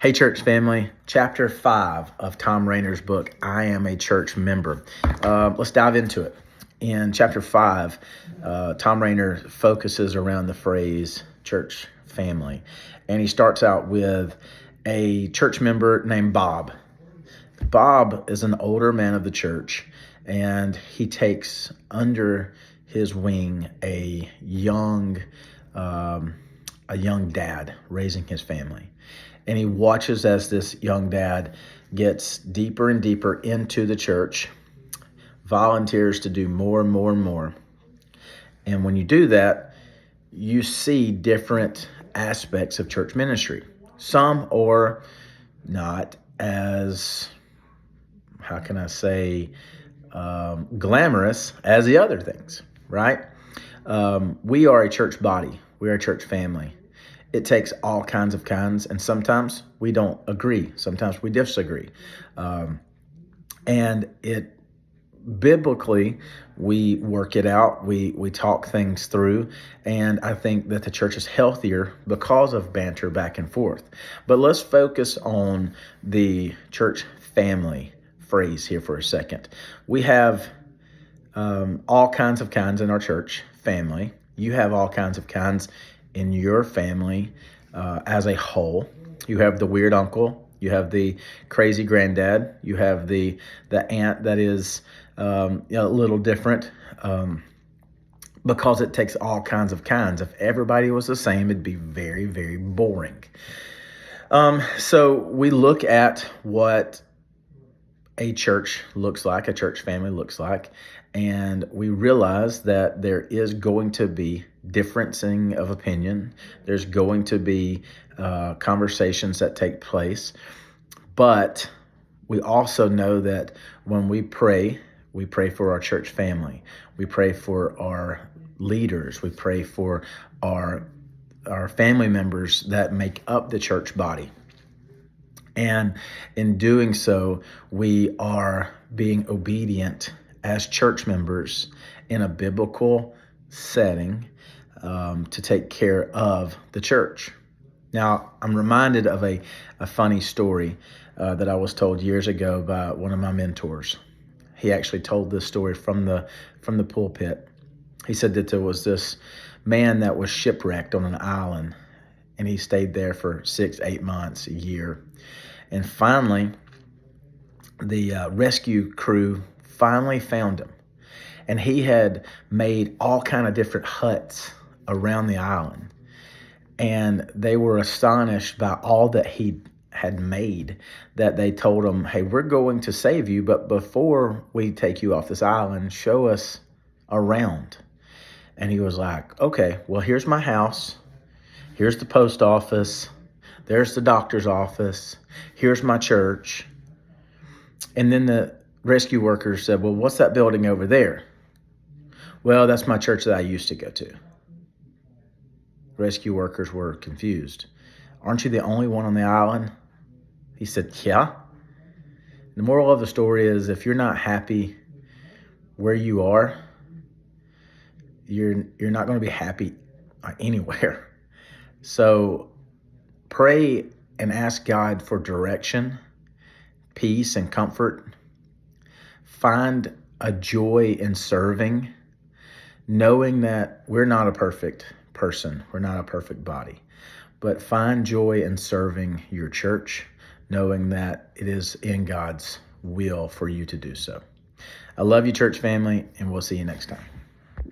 Hey, church family, chapter 5 of Thom Rainer's book, I Am a Church Member. Let's dive into it. In chapter 5, Thom Rainer focuses around the phrase church family. And he starts out with a church member named Bob. Bob is an older man of the church, and he takes under his wing a young dad raising his family. And he watches as this young dad gets deeper and deeper into the church, volunteers to do more and more and more. And when you do that, you see different aspects of church ministry. Some are not as, how can I say, glamorous as the other things, right? We are a church body. We are a church family. It takes all kinds, and sometimes we don't agree. Sometimes we disagree. And it biblically, we work it out. We talk things through. And I think that the church is healthier because of banter back and forth. But let's focus on the church family phrase here for a second. We have all kinds in our church family. You have all kinds in your family as a whole. You have the weird uncle. You have the crazy granddad. You have the aunt that is a little different because it takes all kinds. If everybody was the same, it'd be very, very boring. So we look at what a church looks like, a church family looks like, and we realize that there is going to be differencing of opinion. There's going to be conversations that take place, but we also know that when we pray for our church family. We pray for our leaders. We pray for our family members that make up the church body. And in doing so, we are being obedient as church members in a biblical setting to take care of the church. Now, I'm reminded of a funny story that I was told years ago by one of my mentors. He actually told this story from the pulpit. He said that there was this man that was shipwrecked on an island, and he stayed there for 6-8 months, a year. And finally, the rescue crew finally found him. And he had made all kind of different huts around the island. And they were astonished by all that he had made, that they told him, hey, we're going to save you, but before we take you off this island, show us around. And he was like, okay, well, here's my house. Here's the post office. There's the doctor's office. Here's my church. And then the rescue workers said, well, what's that building over there? Well, that's my church that I used to go to. Rescue workers were confused. Aren't you the only one on the island? He said, yeah. The moral of the story is, if you're not happy where you are, you're not going to be happy anywhere. So pray and ask God for direction, peace, and comfort. Find a joy in serving, knowing that we're not a perfect person. We're not a perfect body. But find joy in serving your church, knowing that it is in God's will for you to do so. I love you, church family, and we'll see you next time.